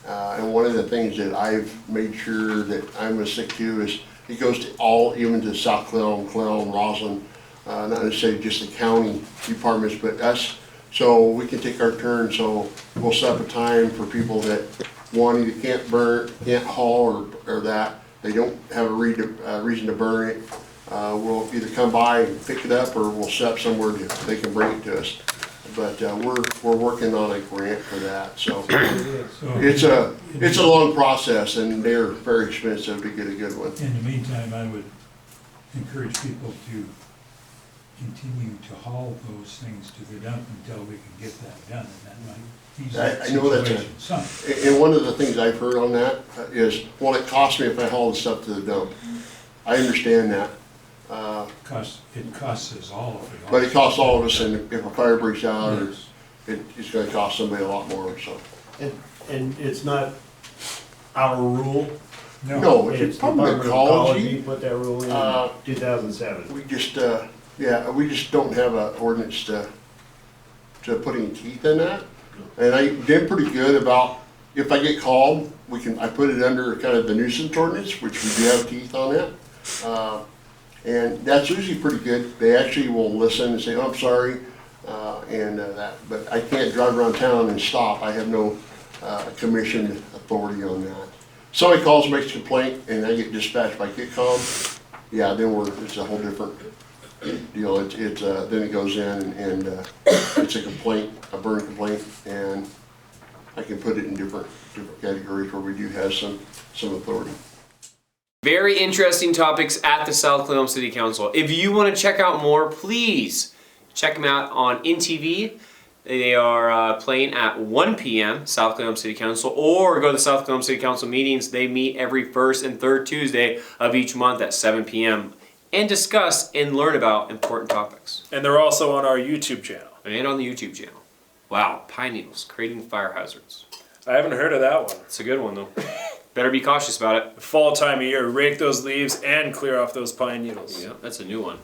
And one of the things that I've made sure that I'm going to stick to is it goes to all, even to South Cle Elum, Roslyn, not necessarily just the county departments, but us. So we can take our turn. So we'll set up a time for people that one, either can't burn, can't haul, or that they don't have a reason to burn it. We'll either come by and pick it up, or we'll set up somewhere they can bring it to us. But we're working on a grant for that. So it's a long process, and they're very expensive to get a good one. In the meantime, I would encourage people to continue to haul those things to the dump until we can get that done, and that might ease the I know situation some. And one of the things I've heard on that is, well, it costs me if I haul the stuff to the dump. I understand that. It costs us all. But it costs all of us, and if a fire breaks out, it's going to cost somebody a lot more. So. And it's not our rule. No, it's public ecology. Put that rule in 2007. We just, we just don't have an ordinance to put any teeth in that. And I did pretty good about, if I get called, I put it under kind of the nuisance ordinance, which we do have teeth on it. And that's usually pretty good. They actually will listen and say, oh, I'm sorry, but I can't drive around town and stop. I have no commissioned authority on that. Somebody calls, makes a complaint, and I get dispatched by KitCom, then it's a whole different deal. Then it goes in and it's a complaint, a burn complaint, and I can put it in different categories where we do have some authority. Very interesting topics at the South Cle Elum City Council. If you want to check out more, please check them out on INTV. They are playing at 1 p.m. South Cle Elum City Council, or go to the South Cle Elum City Council meetings. They meet every first and third Tuesday of each month at 7 p.m. and discuss and learn about important topics. And they're also on our YouTube channel. And on the YouTube channel. Wow, pine needles, creating fire hazards. I haven't heard of that one. It's a good one though. Better be cautious about it. Fall time of year, rake those leaves and clear off those pine needles. Yeah, that's a new one.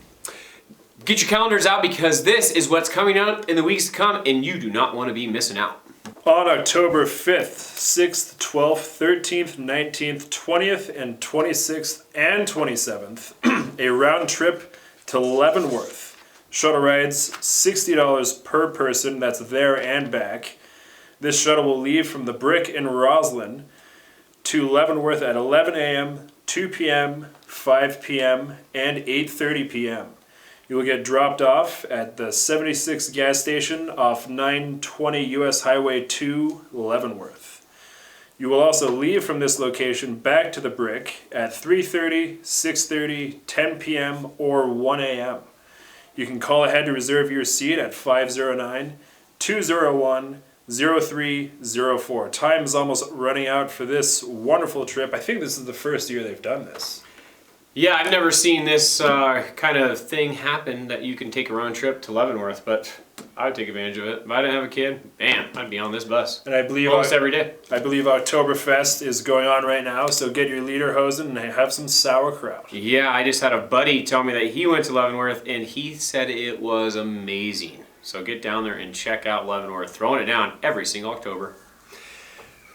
Get your calendars out because this is what's coming up in the weeks to come and you do not want to be missing out. On October 5th, 6th, 12th, 13th, 19th, 20th, and 26th, and 27th, a round trip to Leavenworth. Shuttle rides $60 per person, that's there and back. This shuttle will leave from the Brick in Roslyn to Leavenworth at 11 a.m., 2 p.m., 5 p.m., and 8:30 p.m. You will get dropped off at the 76 gas station off 920 US Highway 2, Leavenworth. You will also leave from this location back to the Brick at 3:30, 6:30, 10 p.m., or 1 a.m. You can call ahead to reserve your seat at 509-201-0304. Time is almost running out for this wonderful trip. I think this is the first year they've done this. Yeah, I've never seen this kind of thing happen that you can take a round trip to Leavenworth, but I would take advantage of it. If I didn't have a kid, man, I'd be on this bus. And I believe almost every day. I believe Oktoberfest is going on right now, so get your lederhosen and have some sauerkraut. Yeah, I just had a buddy tell me that he went to Leavenworth and he said it was amazing. So get down there and check out Leavenworth, throwing it down every single October.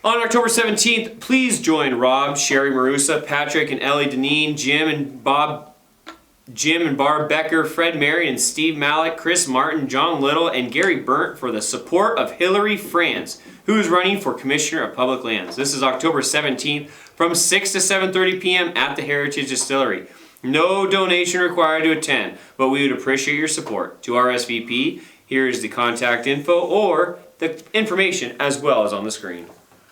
On October 17th, please join Rob, Sherry Marusa, Patrick and Ellie Deneen, Jim and Barb Becker, Fred Mary and Steve Malik, Chris Martin, John Little, and Gary Burnt for the support of Hillary France, who is running for Commissioner of Public Lands. This is October 17th from 6 to 7:30 p.m. at the Heritage Distillery. No donation required to attend, but we would appreciate your support. To RSVP, here is the contact info or the information as well as on the screen.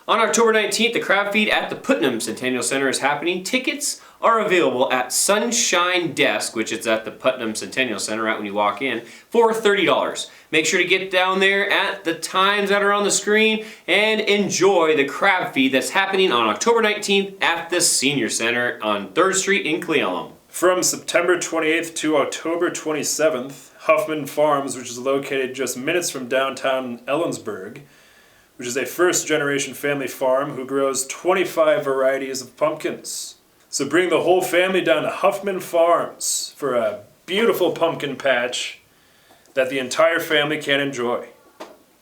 On October 19th, the crab feed at the Putnam Centennial Center is happening. Tickets are available at Sunshine Desk, which is at the Putnam Centennial Center right when you walk in, for $30. Make sure to get down there at the times that are on the screen and enjoy the crab feed that's happening on October 19th at the Senior Center on 3rd Street in Cle Elum. From September 28th to October 27th, Huffman Farms, which is located just minutes from downtown Ellensburg, which is a first-generation family farm who grows 25 varieties of pumpkins. So bring the whole family down to Huffman Farms for a beautiful pumpkin patch that the entire family can enjoy.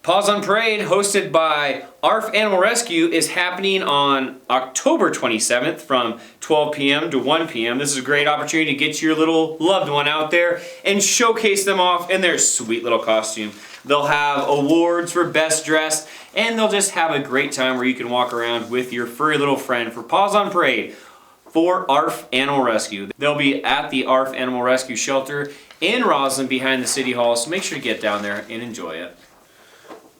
Paws on Parade, hosted by ARF Animal Rescue, is happening on October 27th from 12 p.m. to 1 p.m. This is a great opportunity to get your little loved one out there and showcase them off in their sweet little costume. They'll have awards for best dressed, and they'll just have a great time where you can walk around with your furry little friend for Paws on Parade for ARF Animal Rescue. They'll be at the ARF Animal Rescue Shelter in Roslyn behind the City Hall, so make sure to get down there and enjoy it.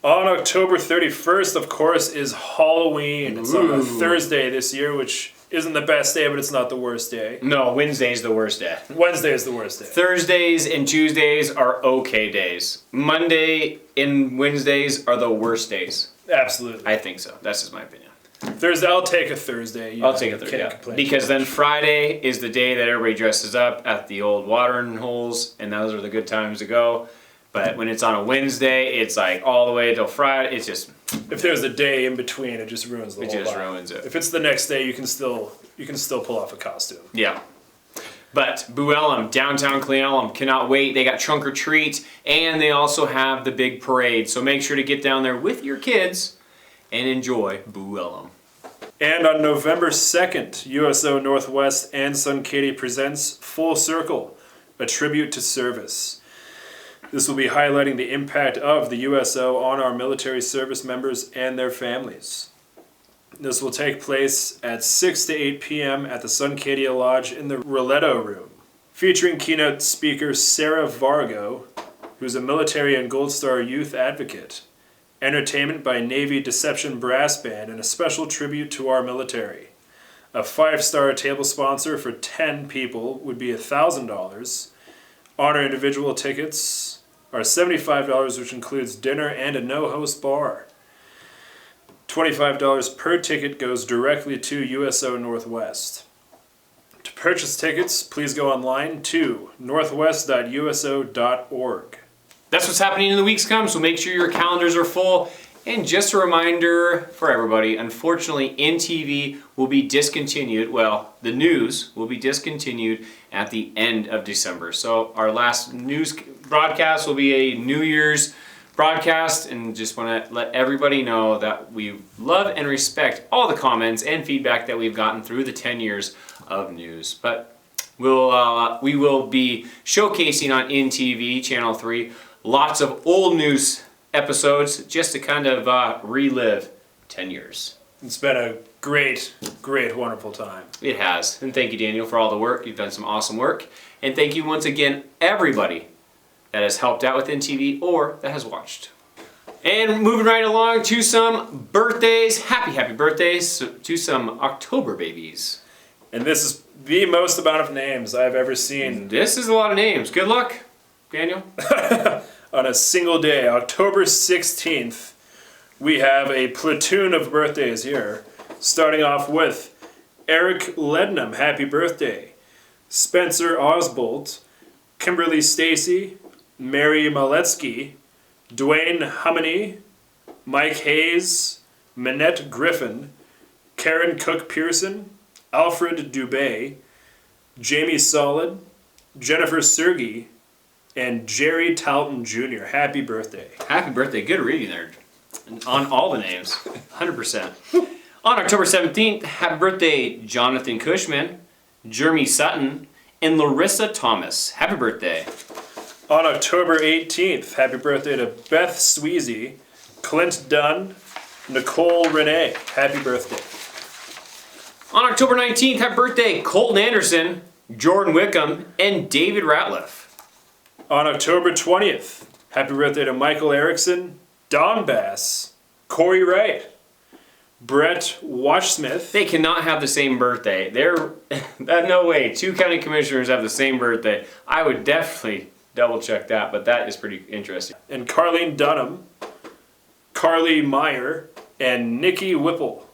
On October 31st, of course, is Halloween. It's on a Thursday this year, which isn't the best day, but it's not the worst day. No, Wednesday's the worst day. Wednesday is the worst day. Thursdays and Tuesdays are okay days. Monday and Wednesdays are the worst days. Absolutely. I think so. That's just my opinion. Thursday, I'll take a Thursday. I'll take a Thursday, yeah. Because then Friday is the day that everybody dresses up at the old watering holes, and those are the good times to go. But when it's on a Wednesday, it's like all the way till Friday. It's just... If there's a day in between, it just ruins the whole It just vibe. ruins it. If it's the next day, you can still pull off a costume. Yeah. But Boo Elum, downtown Cle Elum, cannot wait. They got trunk or treat, and they also have the big parade. So make sure to get down there with your kids and enjoy Boo Elum. And on November 2nd, USO Northwest and Sunkaty presents Full Circle, a tribute to service. This will be highlighting the impact of the USO on our military service members and their families. This will take place at 6 to 8 p.m. at the Sunkaty Lodge in the Roletto Room, featuring keynote speaker Sarah Vargo, who's a military and Gold Star youth advocate, entertainment by Navy Deception Brass Band, and a special tribute to our military. A 5-star table sponsor for 10 people would be $1,000. Honor individual tickets are $75, which includes dinner and a no-host bar. $25 per ticket goes directly to USO Northwest. To purchase tickets, please go online to northwest.uso.org. That's what's happening in the weeks to come, so make sure your calendars are full. And just a reminder for everybody, unfortunately, NTV will be discontinued. Well, the news will be discontinued at the end of December. So our last news broadcast will be a New Year's broadcast, and just want to let everybody know that we love and respect all the comments and feedback that we've gotten through the 10 years of news. But we will be showcasing on NTV Channel 3 lots of old news episodes just to kind of relive 10 years. It's been a great, wonderful time. It has. And thank you, Daniel, for all the work. You've done some awesome work. And thank you once again, everybody that has helped out with NTV or that has watched. And moving right along to some birthdays. Happy birthdays to some October babies. And this is the most amount of names I've ever seen. This is a lot of names. Good luck, Daniel. On a single day, October 16th, we have a platoon of birthdays here. Starting off with Eric Lednam, happy birthday. Spencer Osbolt, Kimberly Stacy, Mary Maletsky, Dwayne Humany, Mike Hayes, Minette Griffin, Karen Cook Pearson, Alfred Dubé, Jamie Solid, Jennifer Sergi, and Jerry Talton Jr. Happy birthday. Happy birthday. Good reading there on all the names. 100%. On October 17th, happy birthday Jonathan Cushman, Jeremy Sutton, and Larissa Thomas. Happy birthday. On October 18th, happy birthday to Beth Sweezy, Clint Dunn, Nicole Renee. Happy birthday. On October 19th, happy birthday Colton Anderson, Jordan Wickham, and David Ratliff. On October 20th, happy birthday to Michael Erickson, Don Bass, Corey Wright, Brett Watchsmith. They cannot have the same birthday. No way. 2 county commissioners have the same birthday. I would definitely double check that, but that is pretty interesting. And Carlene Dunham, Carly Meyer, and Nikki Whipple.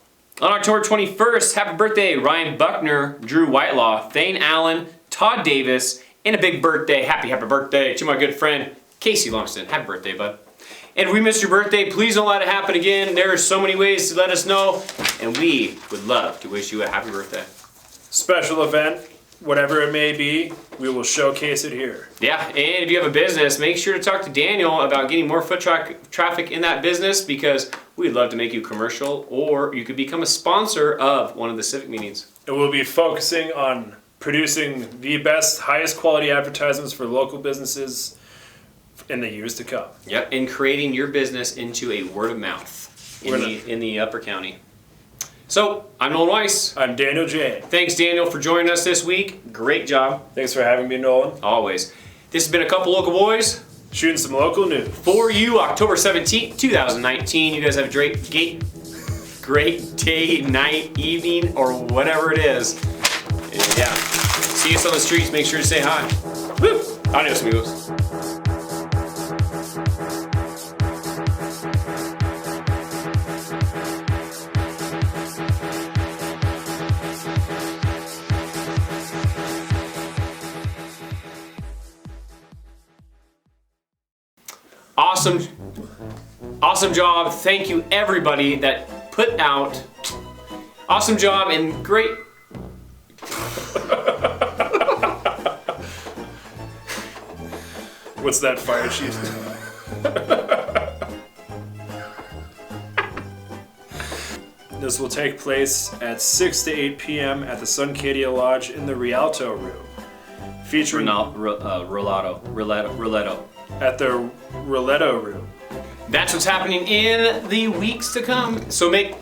On October 21st, happy birthday Ryan Buckner, Drew Whitelaw, Thane Allen, Todd Davis, and a big birthday, happy birthday to my good friend Casey Lumsden. Happy birthday, bud. And if we missed your birthday, please don't let it happen again. There are so many ways to let us know, and we would love to wish you a happy birthday. Special event, whatever it may be, we will showcase it here. Yeah, and if you have a business, make sure to talk to Daniel about getting more foot traffic in that business, because we'd love to make you commercial, or you could become a sponsor of one of the civic meetings. And we'll be focusing on producing the best, highest quality advertisements for local businesses in the years to come. Yep, and creating your business into a word of mouth in the Upper County. So, I'm Nolan Weiss. I'm Daniel Jane. Thanks, Daniel, for joining us this week. Great job. Thanks for having me, Nolan. Always. This has been a couple local boys shooting some local news for you, October 17th, 2019. You guys have a great day, night, evening, or whatever it is. And yeah, see us on the streets. Make sure to say hi. Woo! Adios, amigos. Awesome job. Thank you, everybody that put out. Awesome job and great. What's that, fire chief? This will take place at 6 to 8 p.m. at the Suncadia Lodge in the Rialto Room. Featuring Roletto. At the Roletto Room. That's what's happening in the weeks to come. So make